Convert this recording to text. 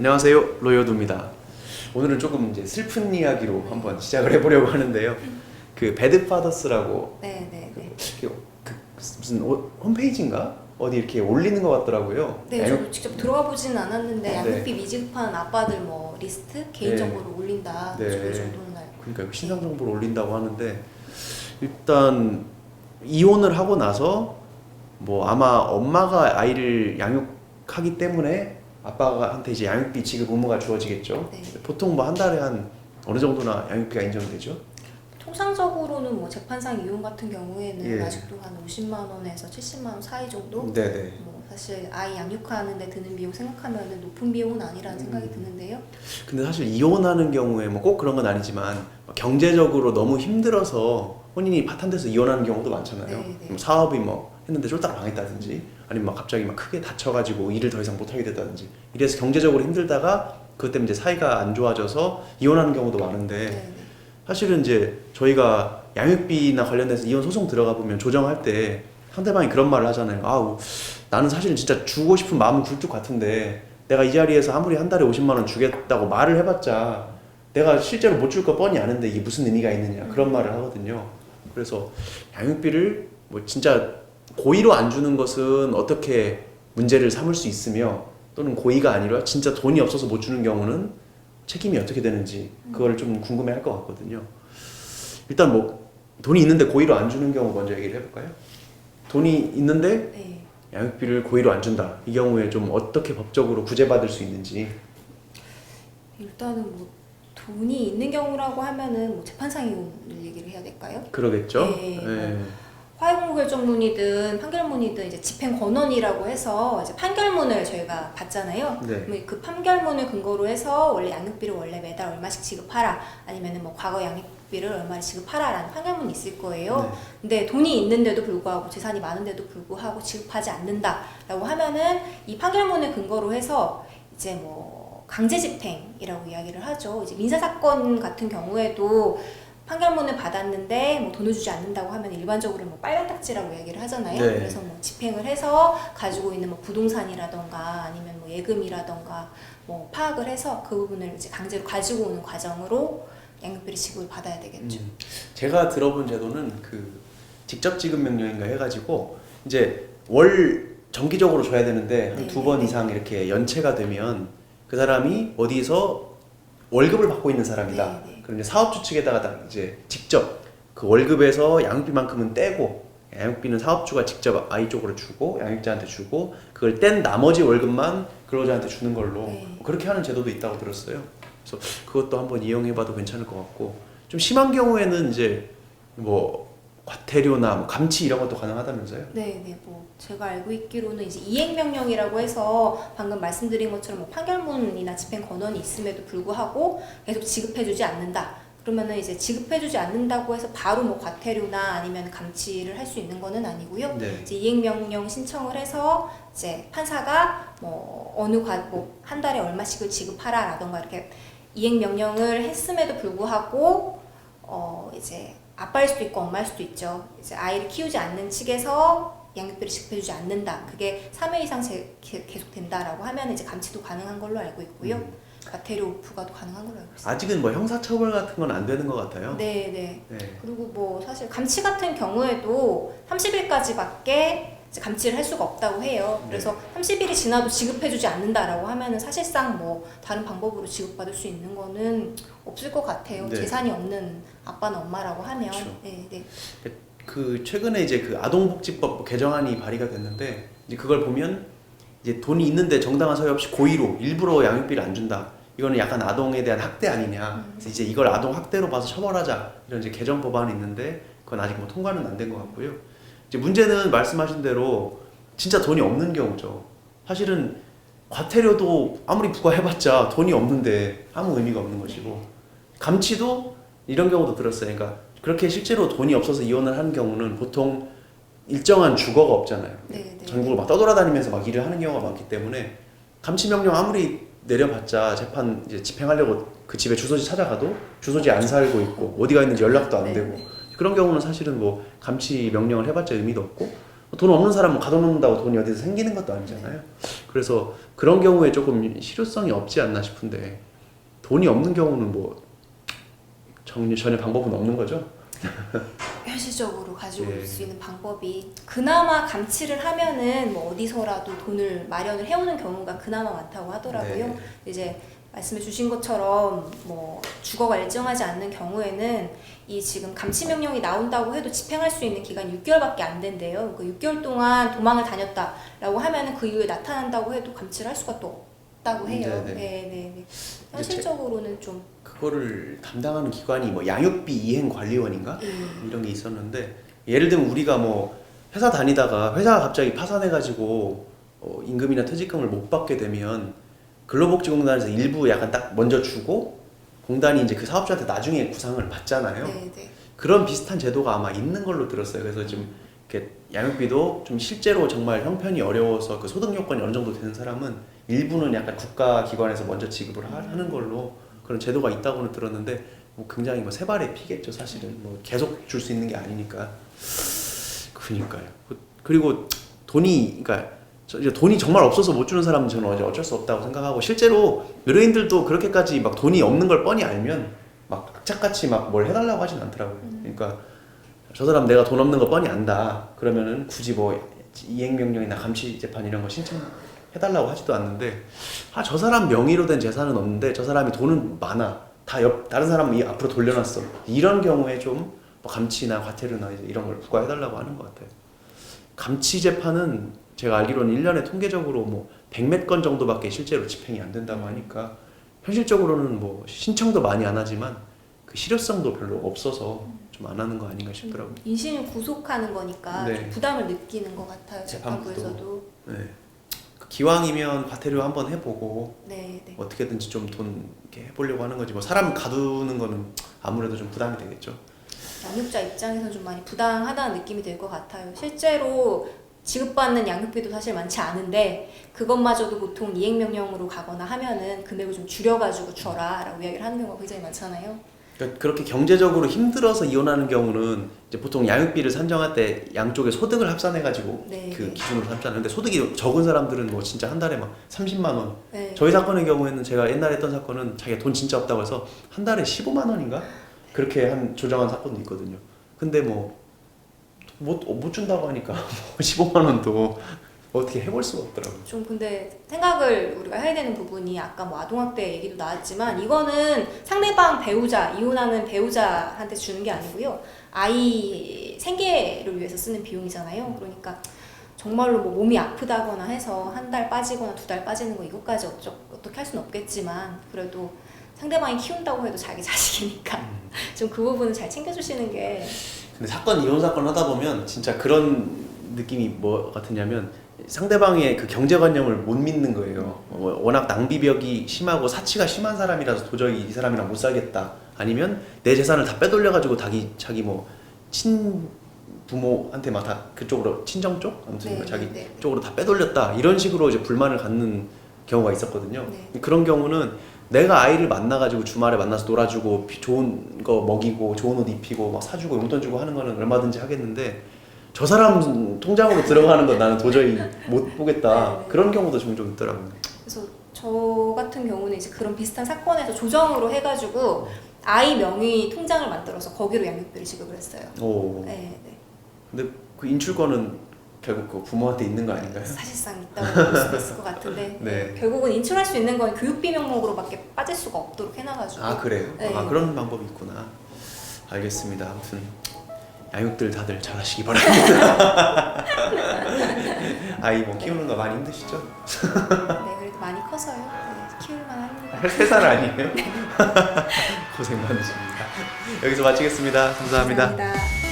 안녕하세요, 로요두입니다. 오늘은 조금 이제 슬픈 이야기로 한번 시작을 해보려고 하는데요. 그 배드파더스라고 네네네. 그 무슨 홈페이지인가 어디 이렇게 올리는 것 같더라고요. 네, 저도 직접 들어가 보지는 않았는데 양육비 네. 미지급한 아빠들 뭐 리스트 개인정보를 올린다. 네. 저 정도는 알고. 그러니까 신상 정보를 올린다고 하는데 일단 이혼을 하고 나서 뭐 아마 엄마가 아이를 양육하기 때문에 아빠한테 이제 양육비 지급 의무가 주어지겠죠. 네. 보통 뭐 한 달에 한 어느 정도나 양육비가 인정되죠? 통상적으로는 뭐 재판상 이혼 같은 경우에는 예. 아직도 한 50만 원에서 70만 원 사이 정도. 네네. 뭐 사실 아이 양육하는데 드는 비용 생각하면은 높은 비용은 아니라는 생각이 드는데요. 근데 사실 이혼하는 경우에 뭐 꼭 그런 건 아니지만 경제적으로 너무 힘들어서 혼인이 파탄돼서 이혼하는 경우도 많잖아요. 네, 네. 뭐 사업이 뭐 했는데 쫄딱 망했다든지 아니면 막 갑자기 막 크게 다쳐가지고 일을 더 이상 못하게 됐다든지 이래서 경제적으로 힘들다가 그것 때문에 이제 사이가 안 좋아져서 이혼하는 경우도 많은데 네. 사실은 이제 저희가 양육비나 관련돼서 이혼 소송 들어가 보면 조정할 때 상대방이 그런 말을 하잖아요. 아우 나는 사실은 진짜 주고 싶은 마음은 굴뚝 같은데 내가 이 자리에서 아무리 한 달에 50만 원 주겠다고 말을 해봤자 내가 실제로 못 줄 거 뻔히 아는데 이게 무슨 의미가 있느냐 그런 말을 하거든요. 그래서 양육비를 뭐 진짜 고의로 안 주는 것은 어떻게 문제를 삼을 수 있으며 또는 고의가 아니라 진짜 돈이 없어서 못 주는 경우는 책임이 어떻게 되는지 그거를 좀 궁금해 할 것 같거든요. 일단 뭐 돈이 있는데 고의로 안 주는 경우 먼저 얘기를 해볼까요? 돈이 있는데 네. 양육비를 고의로 안 준다. 이 경우에 좀 어떻게 법적으로 구제받을 수 있는지. 일단은 뭐 돈이 있는 경우라고 하면은 뭐 재판상 이혼을 얘기를 해야 될까요? 그러겠죠? 네. 네. 화해공고 결정문이든 판결문이든 이제 집행 권원이라고 해서 이제 판결문을 저희가 받잖아요. 네. 그럼 그 판결문을 근거로 해서 원래 양육비를 원래 매달 얼마씩 지급하라 아니면은 뭐 과거 양육비를 얼마를 지급하라라는 판결문이 있을 거예요. 네. 근데 돈이 있는데도 불구하고 재산이 많은데도 불구하고 지급하지 않는다라고 하면은 이 판결문을 근거로 해서 이제 뭐 강제 집행이라고 이야기를 하죠. 이제 민사 사건 같은 경우에도 판결문을 받았는데 뭐 돈을 주지 않는다고 하면 일반적으로 뭐 빨간 딱지라고 얘기를 하잖아요. 네. 그래서 뭐 집행을 해서 가지고 있는 뭐 부동산이라던가 아니면 뭐 예금이라던가 뭐 파악을 해서 그 부분을 이제 강제로 가지고 오는 과정으로 양육비를 지급을 받아야 되겠죠. 제가 들어본 제도는 그 직접 지급 명령인가 해가지고 이제 월 정기적으로 줘야 되는데 한 네. 2번 이상 이렇게 연체가 되면 그 사람이 어디서 월급을 받고 있는 사람이다. 네, 네. 그럼 이제 사업주 측에다가 이제 직접 그 월급에서 양육비만큼은 떼고 양육비는 사업주가 직접 아이 쪽으로 주고 양육자한테 주고 그걸 뗀 나머지 월급만 근로자한테 주는 걸로 네. 그렇게 하는 제도도 있다고 들었어요. 그래서 그것도 한번 이용해봐도 괜찮을 것 같고 좀 심한 경우에는 이제 뭐 과태료나 뭐 감치 이런 것도 가능하다면서요? 네, 뭐 제가 알고 있기로는 이제 이행명령이라고 해서 방금 말씀드린 것처럼 뭐 판결문이나 집행 권한이 있음에도 불구하고 계속 지급해주지 않는다. 그러면은 이제 지급해주지 않는다고 해서 바로 뭐 과태료나 아니면 감치를 할 수 있는 거는 아니고요. 네. 이제 이행명령 신청을 해서 이제 판사가 뭐 뭐 한 달에 얼마씩을 지급하라라던가 이렇게 이행명령을 했음에도 불구하고 이제 아빠일 수도 있고 엄마일 수도 있죠. 이제 아이를 키우지 않는 측에서 양육비를 지급해주지 않는다. 그게 3회 이상 계속 된다라고 하면 이제 감치도 가능한 걸로 알고 있고요. 과태료 부과도 가능한 걸로 알고 있습니다. 아직은 뭐 형사처벌 같은 건 안 되는 것 같아요. 네. 네. 그리고 뭐 사실 감치 같은 경우에도 30일까지밖에 감치를 할 수가 없다고 해요. 그래서 30일이 지나도 지급해주지 않는다라고 하면은 사실상 뭐 다른 방법으로 지급받을 수 있는 거는 없을 것 같아요. 네. 재산이 없는 아빠나 엄마라고 하면. 그렇죠. 네. 그 최근에 이제 그 아동복지법 개정안이 발의가 됐는데 이제 그걸 보면 이제 돈이 있는데 정당한 사유 없이 고의로 일부러 양육비를 안 준다. 이거는 약간 아동에 대한 학대 아니냐. 그래서 이제 이걸 아동 학대로 봐서 처벌하자. 이런 이제 개정 법안이 있는데 그건 아직 뭐 통과는 안 된 것 같고요. 이제 문제는 말씀하신 대로 진짜 돈이 없는 경우죠. 사실은 과태료도 아무리 부과해봤자 돈이 없는데 아무 의미가 없는 것이고 감치도 이런 경우도 들었어요. 그러니까 그렇게 실제로 돈이 없어서 이혼을 하는 경우는 보통 일정한 주거가 없잖아요. 네. 전국을 막 떠돌아다니면서 막 일을 하는 경우가 많기 때문에 감치 명령 아무리 내려봤자 재판 이제 집행하려고 그 집에 주소지 찾아가도 주소지 안 살고 있고 어디가 있는지 연락도 안 되고 그런 경우는 사실은 뭐 감치 명령을 해봤자 의미도 없고 돈 없는 사람은 가둬놓는다고 돈이 어디서 생기는 것도 아니잖아요. 그래서 그런 경우에 조금 실효성이 없지 않나 싶은데 돈이 없는 경우는 뭐 전혀 방법은 없는 거죠? 현실적으로 가지고 올 수 예. 있는 방법이 그나마 감치를 하면은 뭐 어디서라도 돈을 마련을 해오는 경우가 그나마 많다고 하더라고요. 네. 이제 말씀해 주신 것처럼 뭐 주거가 일정하지 않는 경우에는 이 지금 감치 명령이 나온다고 해도 집행할 수 있는 기간이 6개월밖에 안 된대요. 그 6개월 동안 도망을 다녔다라고 하면은 그 이후에 나타난다고 해도 감치를 할 수가 또 없다고 해요. 네네. 네. 현실적으로는 좀 그거를 담당하는 기관이 뭐 양육비 이행관리원인가? 예. 이런 게 있었는데 예를 들면 우리가 뭐 회사 다니다가 회사가 갑자기 파산해가지고 임금이나 퇴직금을 못 받게 되면 근로복지공단에서 일부 약간 딱 먼저 주고 공단이 이제 그 사업자한테 나중에 구상을 받잖아요. 네. 그런 비슷한 제도가 아마 있는 걸로 들었어요. 그래서 좀 이렇게 양육비도 좀 실제로 정말 형편이 어려워서 그 소득 요건이 어느 정도 되는 사람은 일부는 약간 국가기관에서 먼저 지급을 하는 걸로 그런 제도가 있다고는 들었는데 뭐 굉장히 뭐 세발의 피겠죠 사실은. 뭐 계속 줄 수 있는 게 아니니까. 그러니까요. 그리고 그러니까 이제 돈이 정말 없어서 못 주는 사람은 저는 어쩔 수 없다고 생각하고 실제로 의료인들도 그렇게까지 막 돈이 없는 걸 뻔히 알면 막 악착같이 막 뭘 해달라고 하진 않더라고요. 그러니까 저 사람 내가 돈 없는 거 뻔히 안다. 그러면은 굳이 뭐 이행명령이나 감시 재판 이런 거 신청해달라고 하지도 않는데 저 사람 명의로 된 재산은 없는데 저 사람이 돈은 많아. 다른 사람이 앞으로 돌려놨어. 이런 경우에 좀 뭐 감치나 과태료나 이런 걸 부과해달라고 하는 것 같아요. 감치 재판은 제가 알기로는 1년에 통계적으로 뭐 100몇 건 정도밖에 실제로 집행이 안 된다고 하니까 현실적으로는 뭐 신청도 많이 안 하지만 그 실효성도 별로 없어서 좀 안 하는 거 아닌가 싶더라고요. 인신을 구속하는 거니까 네. 좀 부담을 느끼는 것 같아요. 재판부도. 재판부에서도. 네. 기왕이면 과태료 한번 해보고 네. 어떻게든지 좀 돈 이렇게 해보려고 하는 거지 뭐 사람 가두는 거는 아무래도 좀 부담이 되겠죠. 양육자 입장에서 좀 많이 부당하다는 느낌이 들 것 같아요. 실제로 지급받는 양육비도 사실 많지 않은데 그것마저도 보통 이행명령으로 가거나 하면은 금액을 좀 줄여가지고 줘라 라고 이야기를 하는 경우가 굉장히 많잖아요. 그러니까 그렇게 경제적으로 힘들어서 이혼하는 경우는 이제 보통 양육비를 산정할 때 양쪽의 소득을 합산해가지고 네. 그 기준으로 삼잖아요. 근데 소득이 적은 사람들은 뭐 진짜 한 달에 막 30만 원. 네. 저희 사건의 경우에는 제가 옛날에 했던 사건은 자기가 돈 진짜 없다고 해서 한 달에 15만 원인가? 그렇게 조정한 사건도 있거든요. 근데 못 준다고 하니까 15만 원도 어떻게 해볼 수가 없더라고요. 좀 근데 생각을 우리가 해야 되는 부분이 아까 뭐 아동학대 얘기도 나왔지만 이거는 상대방 배우자, 이혼하는 배우자한테 주는 게 아니고요. 아이 생계를 위해서 쓰는 비용이잖아요. 그러니까 정말로 뭐 몸이 아프다거나 해서 한 달 빠지거나 2달 빠지는 거 이것까지 어떻게 할 수는 없겠지만 그래도 상대방이 키운다고 해도 자기 자식이니까 좀 그 부분은 잘 챙겨주시는 게. 근데 이혼 사건 하다 보면 진짜 그런 느낌이 뭐 같으냐면 상대방의 그 경제관념을 못 믿는 거예요. 워낙 낭비벽이 심하고 사치가 심한 사람이라서 도저히 이 사람이랑 못 살겠다. 아니면 내 재산을 다 빼돌려가지고 자기 뭐 친부모한테 막 다 그쪽으로 친정 쪽 아무튼 네, 자기 네. 쪽으로 다 빼돌렸다. 이런 식으로 이제 불만을 갖는 경우가 있었거든요. 네. 그런 경우는 내가 아이를 만나가지고 주말에 만나서 놀아주고 좋은 거 먹이고 좋은 옷 입히고 막 사주고 용돈 주고 하는 거는 얼마든지 하겠는데 저 사람 통장으로 들어가는 건 나는 도저히 못 보겠다. 네. 그런 경우도 종종 있더라고요. 그래서 저 같은 경우는 이제 그런 비슷한 사건에서 조정으로 해가지고 아이 명의 통장을 만들어서 거기로 양육비를 지급을 했어요. 오. 네. 근데 그 인출권은 결국 그 부모한테 있는 거 아닌가요? 사실상 있다고 볼 수도 있을 것 같은데 네. 결국은 인출할 수 있는 건 교육비 명목으로밖에 빠질 수가 없도록 해놔가지고. 아 그래요? 네. 그런 방법이 있구나. 알겠습니다. 아무튼 양육들 다들 잘하시기 바랍니다. 아이 뭐 키우는 거 많이 힘드시죠? 네, 그래도 많이 커서요. 네, 키울만 합니다. 3살 아니에요? 고생 많으십니다. 여기서 마치겠습니다. 감사합니다. 감사합니다.